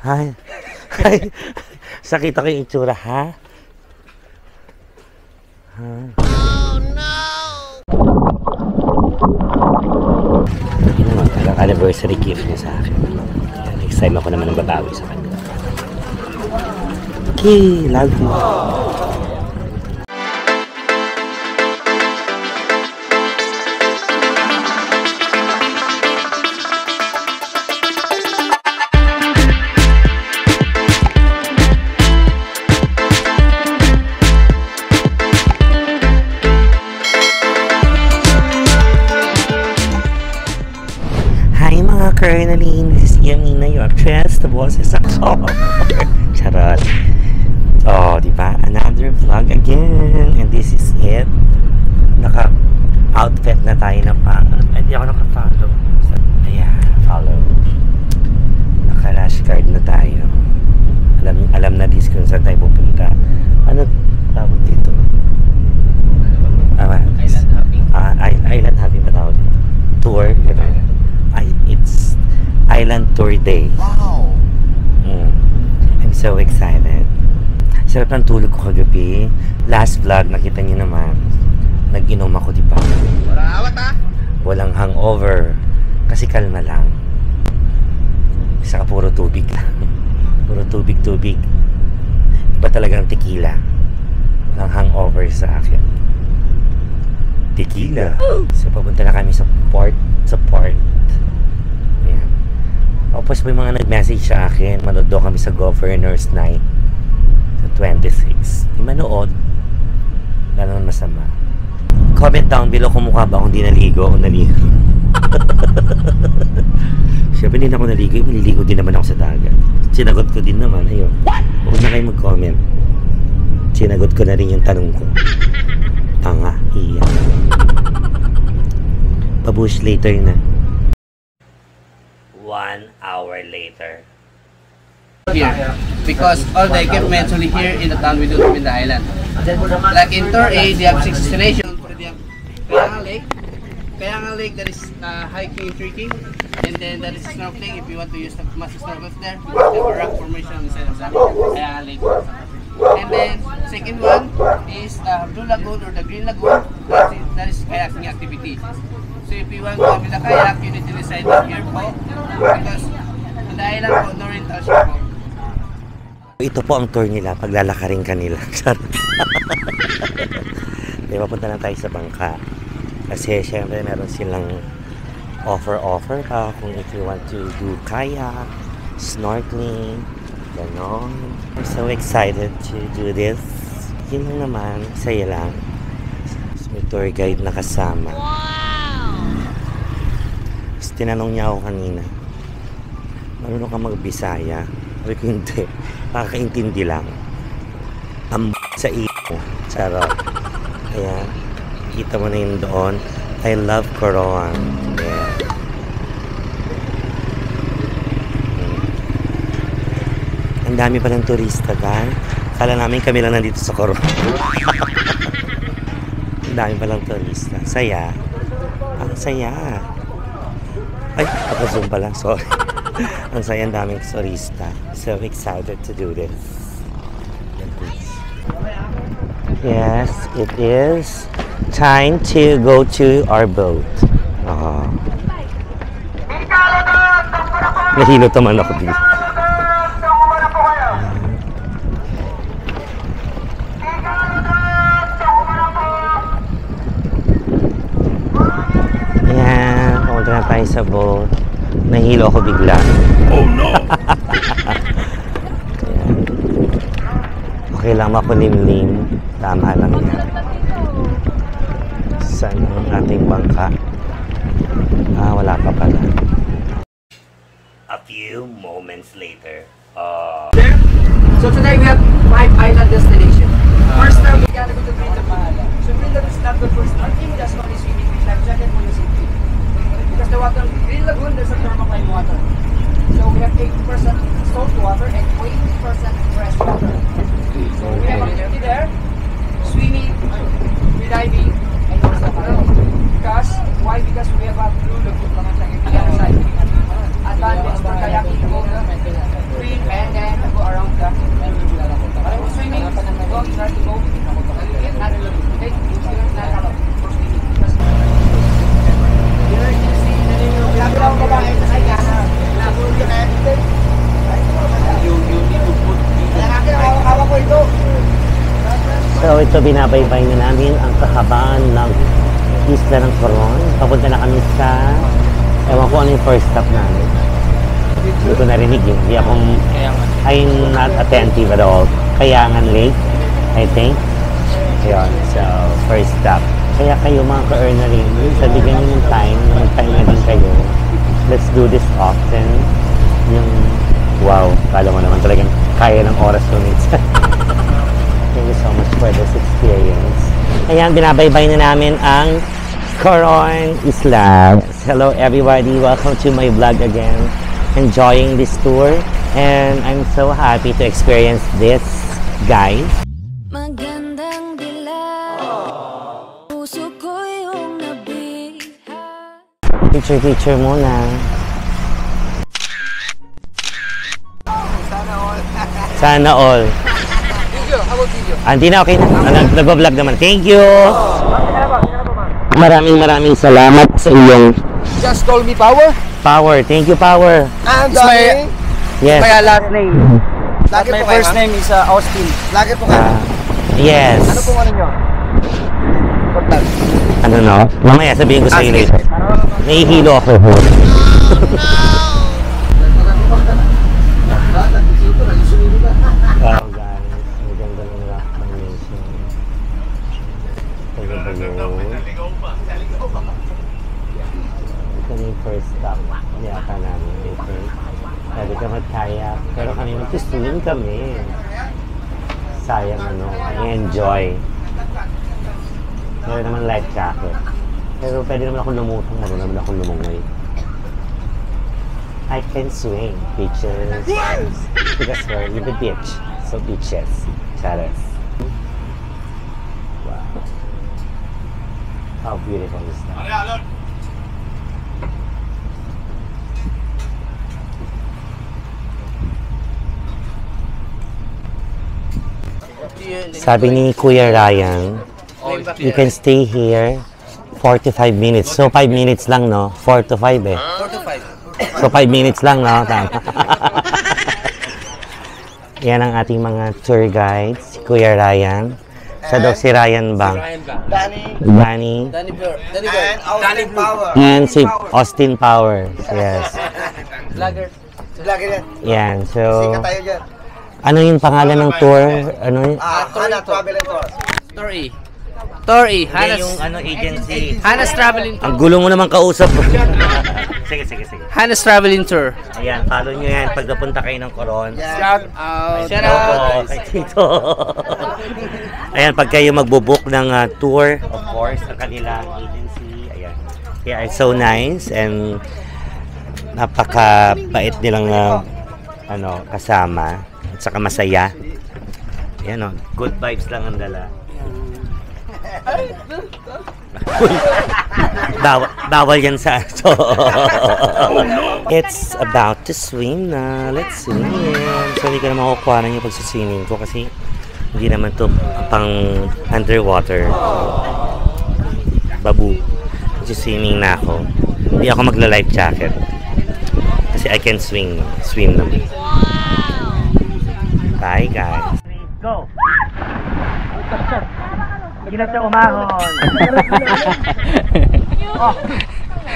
Hi. Hi. Sakita ko yung itsura, ha? Ha? Oh, no! Yun naman, tagang anniversary gift niya sa akin. Next time ako naman ang babawi sa kanya. Okay, love you. Colonelin, this is Yamina, your actress, the boss is ako. Charot. Oh, diba? Another vlog again. And this is it. Naka-outfit na tayo na pang... Hindi ako naka-follow. Ayan, follow. Naka-rash card na tayo. Alam na dis kung saan tayo pupunta. Ano tawag dito? Island hopping. Island hopping ba tawag dito? Tour, diba? It's Island Tour Day. Wow! I'm so excited. Sarap ng tulog ko kagabi. Last vlog, nakita niyo naman. Nag-inom ako, diba? Walang awat, ha? Walang hangover. Kasi kalma lang. Saka puro tubig lang. Puro tubig. Iba talagang tequila. Walang hangover sa akin. Tequila. So, papunta na kami sa port. Ayan. Tapos may mga nag-message sa akin, manood daw kami sa Governor's Night sa 26. Di manood. Wala naman masama. Comment down below kung mukha ba akong di naligo o naligo. Siyempre din ako naligo, maliligo din naman ako sa dagat. Sinagot ko din naman, ayun. Huwag na kayo mag-comment. Sinagot ko na rin yung tanong ko. Tanga, iya. Pabush later na. 1 hour later. Here, because all the equipment only here in the town, we don't have in the island. Like in Tour A, they have 6 destinations. They have Kayanga Lake, that is hiking and trekking, and then that is snorkeling. If you want to use the massive snorkels there, we have a rock formation on the side of that Kayanga Lake. And then second one is Blue Lagoon or the Green Lagoon. That is kayaking activity. So if you want to have the kayak, you need to decide here po, because in the island po, no rental shop po. Ito po ang tour nila, paglalakarin kanila. Diba, punta na tayo sa bangka. Kasi syempre meron silang offer pa kung if you want to do kayak, snorkeling, ganon. I'm so excited to do this. Yun lang naman, saya lang. May tour guide na kasama. Tinanong niya ako kanina, marunong ka mag-Bisaya? Sabi ko hindi, nakakaintindi lang. Ang sa iyo, charot. Kaya, kita mo na yun doon. I love Coron. Yeah. Ang dami pa ng turista, guys. Kala namin kami lang nandito sa Coron. Ang dami pa lang turista. Saya. Ang saya. Ay, naka-zoom pala. Sorry. Ang saya, ang daming turista. So excited to do this. Yes, it is time to go to our boat. Nahilot naman ako dito. Na tayo sa boat. Nahilo ako bigla. Oh no! Okay lang makulimlim. Tama lang yan. Saan ang ating bangka? Wala pa pala. A few moments later. So today we have 5 island destinations. First time we gotta go to Green Lagoon. So Green Lagoon is not the first snorkeling, that's only swimming with life jacket for your safety. Because the water, Green Lagoon, there's a thermocline water. So we have 80% salt water and 20% fresh water. So we have activity there, swimming, diving, and also because, why? Because we have a Blue Lagoon, advantage for kayaking, green, and So ito binabaybay na namin ang kahabaan ng isla ng Coron. Papunta na kami sa, ewan ko ano yung first stop namin. Hindi ko narinig yun. Hindi akong, I'm not attentive at all. Kayangan Lake, I think. Ayun, so first stop. Kaya kayo mga ka-earn na rin, sa bigyan nyo ng time, magpahinga din kayo. Let's do this often. Yung, wow, kala mo naman talagang kaya ng oras yun. Thank you so much for this experience. Ayan, binabaybay na namin ang Coron Isla. Hello everybody, welcome to my vlog again. Enjoying this tour and I'm so happy to experience this, guys. Magandang dilaw, puso ko yung nabiha. Picture muna. Sana all. Video, how about video? Hindi na, okay na. Nag-vlog naman. Thank you! Maraming salamat sa iyong Just call me Power. power. Thank you, Power. And my Yes. last name. Lagi my first name is Austin. Lagi po kayo. Yes. Ano pong ano nyo? Contact. Ano no? Mamaya sabihin ko sa iyo later. Nahihilo ako. Wow guys, ang ganda ng rock formation. Ito na yung first stop. Yata namin, I think. Pwede ka mag-kayak. Pero kami mag-swim kami. Sayang ano, enjoy. Meron naman life jacket. Pero pwede naman ako lumutang, meron naman ako lumungoy. I can swim, beaches. Because we're in the beach. So beaches. Charas. Wow. How beautiful is that? Sabi ni Kuya Ryan, you can stay here 4 to 5 minutes. So 5 minutes lang, no? 4 to 5 eh. 4 to 5. So 5 minutes lang, no? Tama. Yan ang ating mga tour guides, si Kuya Ryan. Siya daw si Ryan Bang. Danny. Danny Power. And si Austin Power. Yes. Vlogger. Lagi yan. Yan. So, Sika tayo dyan. ano yung pangalan ng tour? Ano yun? Hana Travel and Tours. Story. Yung ano agency. Hannah's Traveling Tour. Ang gulo mo naman kausap. Sige. Hannah's Traveling Tour. Ayan, follow nyo yan pag napunta kayo ng Coron. Shout out. Shout Opo, out. kay Tito. Ayan, pag kayo magbubook ng tour, of course, ang kanilang agency. Ayan. They are so nice and napaka-bait nilang kasama at saka masaya. Ayan o, good vibes lang ang dala. Bawal yan sa ato. It's about to swim na. Let's swim. So hindi ko na makukuha yung pagsiswimming ko kasi hindi naman to pang underwater. Babu. Magsiswimming na ako. Hindi ako magla-life jacket. Kasi I can swim naman. Bye guys. Go! Hindi na siya umahon.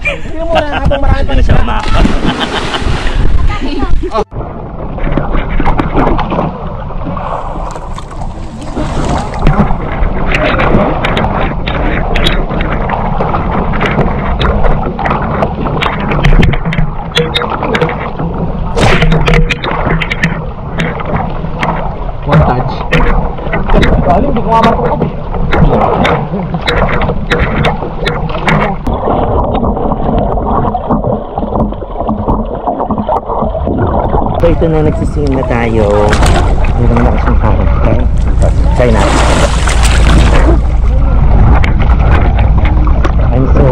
Hindi mo na habang marami pa Hindi na siya umahon. One touch. Hindi ko nga matukob eh. So ito na, nagsising na tayo. Hanggang na kasing character. Try natin. I'm so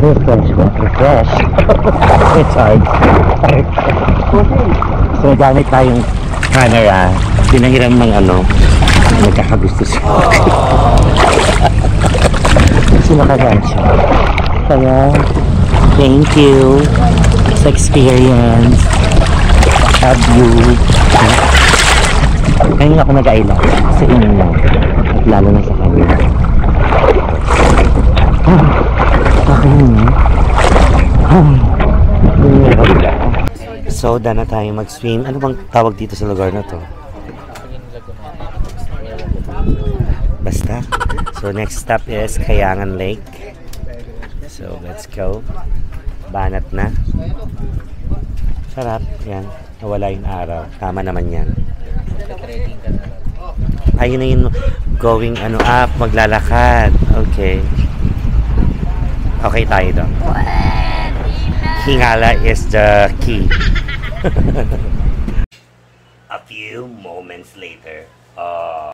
refresh. Recharge. So gamit tayong camera. Pinahiram ng nagkakagusto siya. Kasi nakagansya. Kaya, thank you sa experience. Have you. Ngayon ako nag-ailan sa inyo at lalo na sa kanya. So, na tayo mag-swim. Ano bang tawag dito sa lugar na to? Basta. So, next stop is Kayangan Lake. So, let's go. Banat na. Sarap. Yan. Nawala yung araw. Tama naman yan. Ayun na yung going up, maglalakad. Okay. Okay tayo doon. Hingala is the key. A few moments later.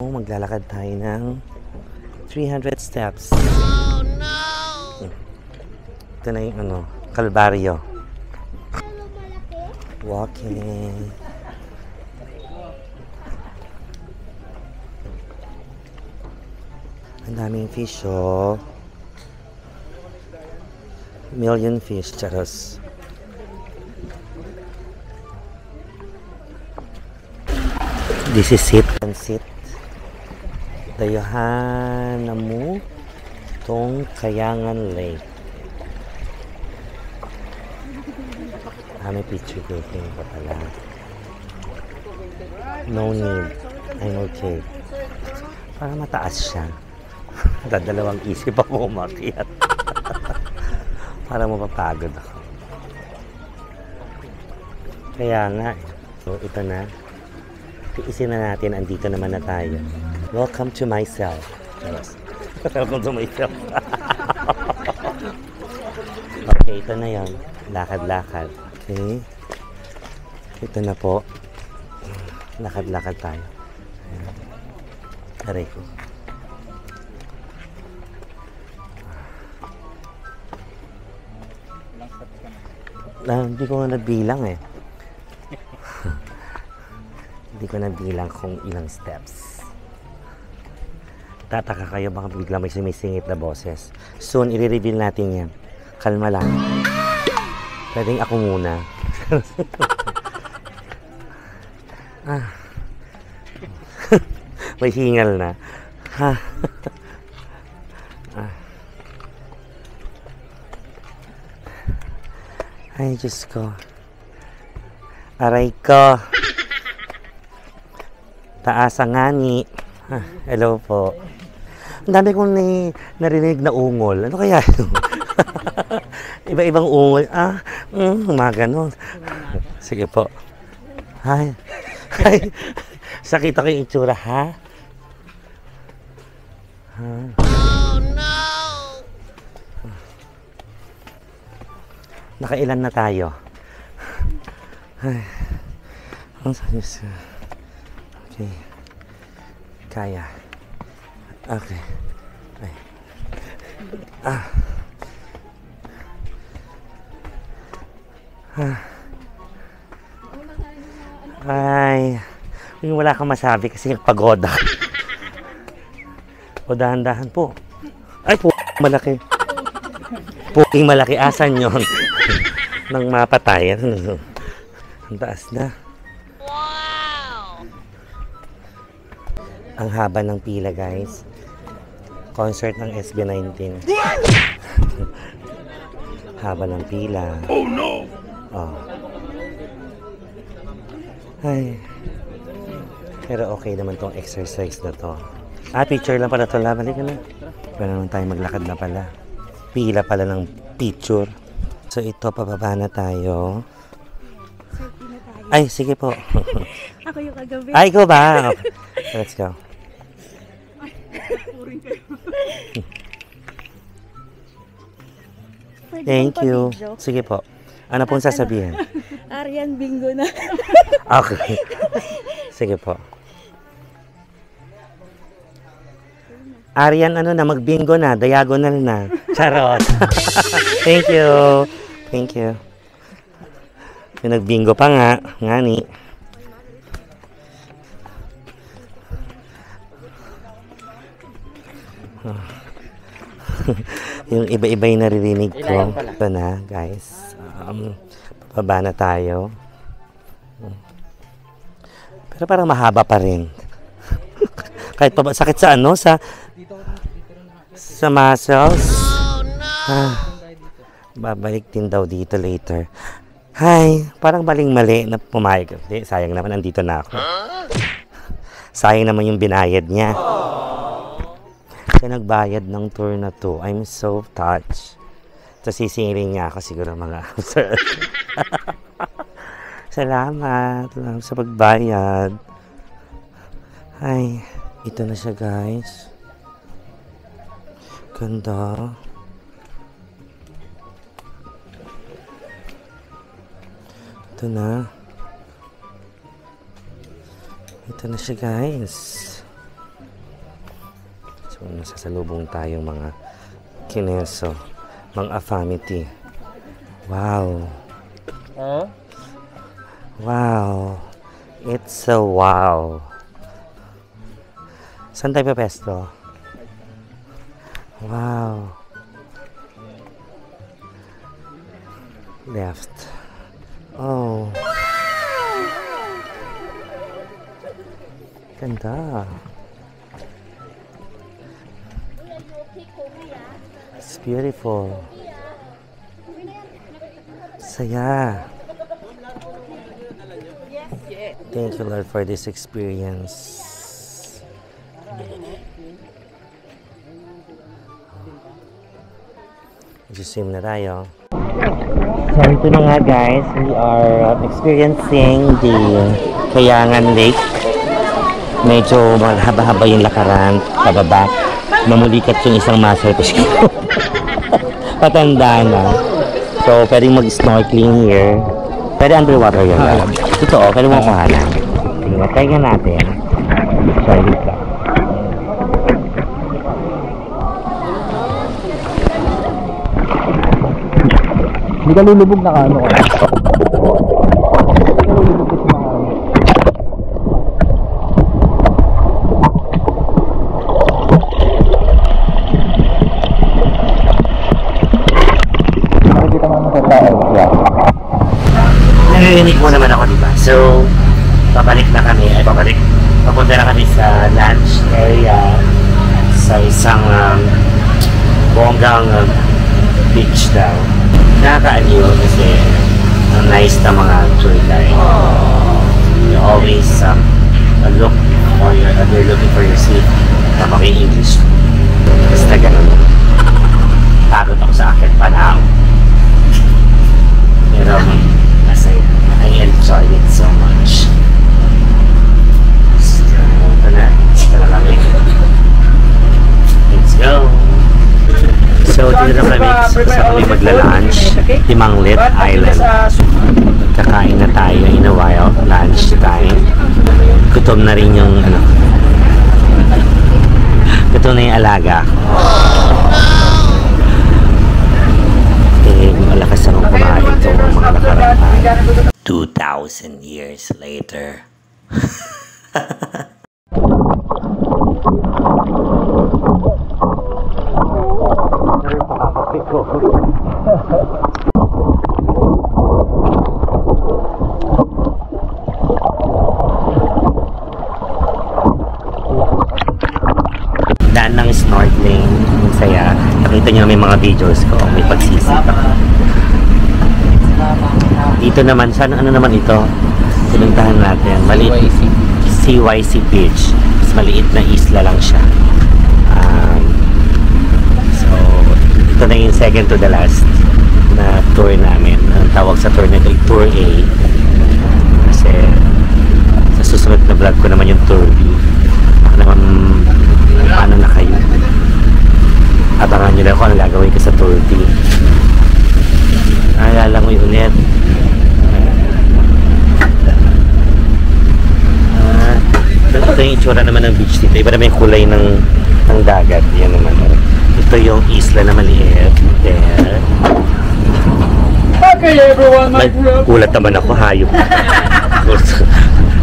Maglalakad tayo ng 300 steps. Oh no! Ito na yung Kalbaryo. Walking. Ang daming fish, oh. Million fish, charos. This is it and sit. Dayuhan na mo tong Kayangan Lake. May picture taking pa pala. No need. I'm okay. Para mataas siya. Dadalawang isip ako umakyat. Para mapapagod ako. Kaya nga. So, ito na. Tiisin na natin. Andito naman na tayo. Welcome to myself. Welcome to myself. Okay, ito na yun. Lakad-lakad. Okay. Ito na po. Lakad-lakad tayo. Ayan. Aray ko. Hindi ko na nabilang eh. Hindi ko nabilang kung ilang steps. Tataka kayo baka bigla may sumisingit na boses. Soon, i-reveal natin yan. Kalma lang. Pwedeng ako muna. May hingal na. Ay, Diyos ko. Aray ko. Taas ang ngani. Hello po. Ang dami kong narinig na ungol. Ano kaya ito? Iba-ibang ungol. Mga ganon. Sige po. Hi. Hi. Sakit ako yung itsura, ha? Oh, no! Nakailan na tayo? Ay. Ang sayos. Okay. Kaya. Okay. Ay. Ay. Yung wala kang masabi kasi yung pagoda. O dahan-dahan po. Ay po, malaki. Puking malaki. Asan yun? Nang mapatay. Ang taas na. Wow! Ang haba ng pila, guys. Concert ng SB19. Haba ng pila. Oh no! Oh. Ay. Pero okay naman tong exercise na to. Picture lang pala to. Balik ka na. Pero naman tayo maglakad na pala. Pila pala ng picture. So ito, pababa na tayo. Ay, sige po. Ako yung kagabi. Ay, ikaw ba? Okay. Let's go. Thank you. Sige po. Ano pong sasabihin? Arian, bingo na. Okay. Sige po. Arian, magbingo na. Diagonal na. Charot. Thank you. Thank you. Yung nagbingo pa nga. Ngani. Yung iba-iba yung naririnig ko. Ito na, guys. Pababa na tayo. Pero parang mahaba pa rin. Kahit pa ba, sakit sa ano? Sa muscles? Babalik din daw dito later. Hi, parang maling-mali na pumayag. Hindi, sayang naman, nandito na ako. Sayang naman yung binayad niya. Siya nagbayad ng tour na to. I'm so touched. Tapos sisingilin niya ako siguro mga sir. Salamat sa pagbayad. Ay, ito na siya guys. Ganda. Ito na. Ito na siya guys. So, nasasalubong tayong mga kineso. Mga affamity. Wow. Wow. It's a wow. Saan tayo pesto? Wow. Left. Oh. Ganda. It's beautiful. Saya. Thank you, Lord, for this experience. Swim na tayo. So, ito na nga guys. We are experiencing the Kayangan Lake. Medyo mahaba-haba yung lakaran. Pababa. Mamulikat yung isang muscle ko siya. Patanda na. So, pwedeng mag-snorkeling here. Pwede underwater yun. Totoo, pwede mo kuhanan. Tingnan, try nga natin. Sorry ka. Hindi ka lulubog na ano ka. Narinig mo naman ako, diba? So, babalik na kami. Papunta na kami sa lunch area sa isang bonggang beach daw. Nakakaaliw kasi ang nice na mga tour guide. You always look or you're looking for your seat na maki-English. Basta ganun. Takot ako sa akin panaw. Pero I enjoyed it so much. So, ito na kami. Let's go! So, dito na kami sa kami magla-lunch, Timanglit Island. Kakain na tayo in a while, lunch time. Gutom na rin yung, gutom na yung alaga. Malakas akong kumain itong mga nakaraan. 2,000 years later. Daan ng snorkeling, ang saya. Nakita niyo may mga videos ko, may pagsisip ako. Dito naman, saan, ano naman ito? Pinuntahan natin. Maliit. CYC Beach. Mas maliit na isla lang siya. So, ito na yung second to the last na tour namin. Ang tawag sa tour na ito ay Tour A. Kasi sa susunod na vlog ko naman yung Tour B. Baka naman, paano na kayo? Abangan nyo lang kung ano gagawin ko sa Tour B. Naalala mo yung ulit. Ito yung itsura naman ng beach dito. Iba naman yung kulay ng dagat. Yan naman. Ito yung isla na maliit. There. Okay everyone, my group. Nagulat naman ako. Hayop.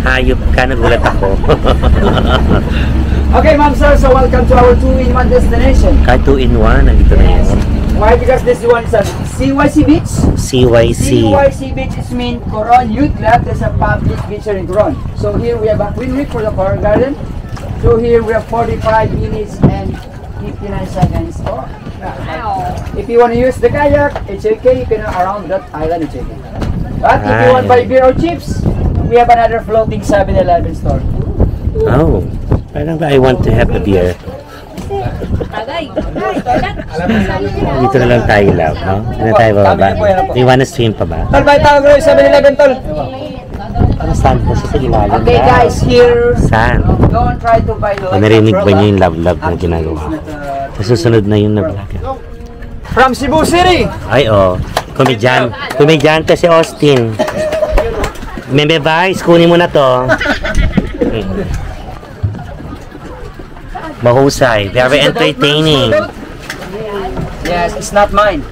Hayop ka. Nagulat ako. Okay ma'am sir, so welcome to our 2-in-1 destination. Kahit 2-in-1, nandito na yun. Why? Because this one is a CYC beach. CYC. CYC beach is mean Coron Youth Club. There's a public beach here in Coron. So here we have a queen reef for the flower garden. So here we have 45 minutes and 59 seconds. Oh, if you want to use the kayak, it's okay. You can around that island, it's okay. But if you want to buy beer or chips, we have another floating 7-Eleven store. Oh, parang I want to have a beer. Dito na lang tayo, love, no? Ano tayo bababa? Do you wanna swim pa ba? Tol, balik tayo ng 7-Eleven, tol. Ano, saan po sa ilalim? Okay guys, here. Saan? Don't try to buy O, narinig ba niyo yung love-love na ginagawa ko? Sa susunod na yung nag-vlog. From Cebu City. Ay, oh. Komedyante si Austin. Membe Vice, kunin mo na to. Mahusay. Very entertaining. Yes, it's not mine.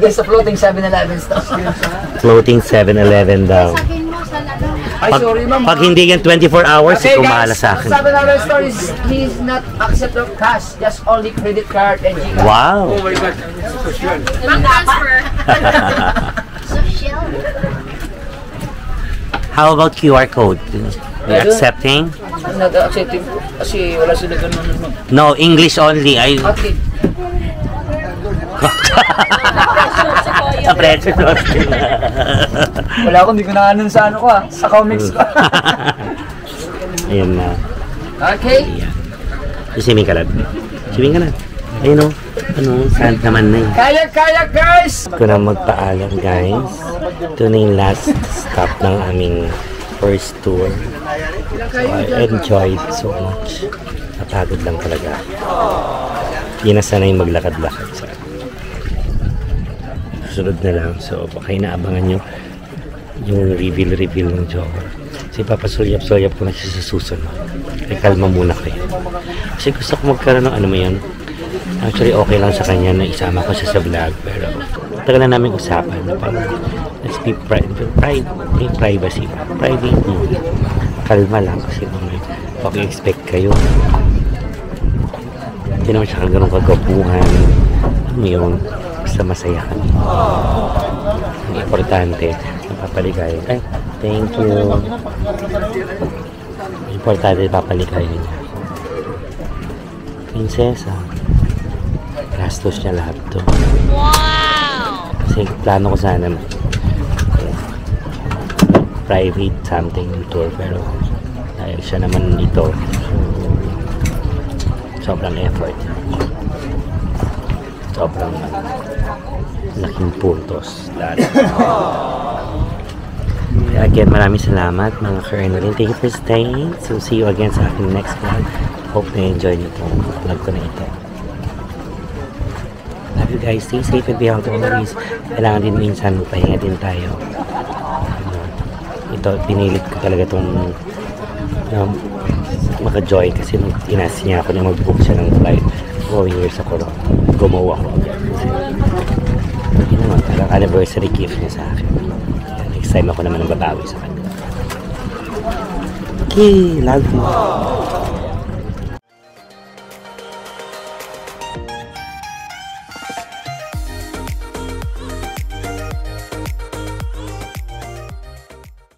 There's a floating 7-Eleven store. Floating 7-Eleven daw. Ay, sorry ma'am. Pag hindi yan 24 hours, Okay ikaw mahala guys, sa akin. 7-Eleven store is he's not accept of cash, just only credit card and GCash. Wow! Oh my God. Bank transfer. How about QR code? Are you accepting? Not accepting kasi wala sila ganun. No, English only. Okay. Sa pressure to Austin. Wala akong hindi ko na ano sa ano ko sa comics ko. Ayun na. Okay. Ayan. Swimming ka lang. Swimming ka na. Ayun o. Ano, saan naman na yun. Kayak guys! Ito na magpaalam guys. Ito na yung last stop ng aming first tour. So I enjoyed so much. Napagod lang talaga. Hindi na sanay maglakad-lakad sa susunod na lang. So baka inaabangan nyo yung reveal ng Joker. Kasi papasulyap-sulyap ko na siya sa susunod. Ay kalma muna kayo. Kasi gusto ko magkaroon ng ano mo yan. Actually, okay lang sa kanya na isama ko siya sa vlog. Pero tagal na namin usapan na parang let's be privacy. Private mo. Kalma lang kasi may expect kayo. Hindi naman siya ganun kagabuhan. Ano yun? Basta masaya kami. Ang importante, napapaligay. Ay, thank you. Importante, napapaligay niya. Prinsesa. Gastos niya lahat to. Wow! Kasi plano ko sana private something tour pero dahil siya naman ito sobrang effort, sobrang laking puntos lahat. Again, maraming salamat mga ka-Ernoline. Thank you for staying. So see you again sa aking next vlog. Hope na enjoy nyo itong vlog ko na ito. Love you guys. Stay safe and be healthy always. Kailangan din minsan pahinga din tayo. Ito, pinilit ko talaga itong maka-join kasi nung inas niya ako na mag-book siya ng flight going here sa Coron. Gumawa ko agad. Yun naman, parang anniversary gift niya sa akin. Next time ako naman ang babawi sa kanya. Okay, love you.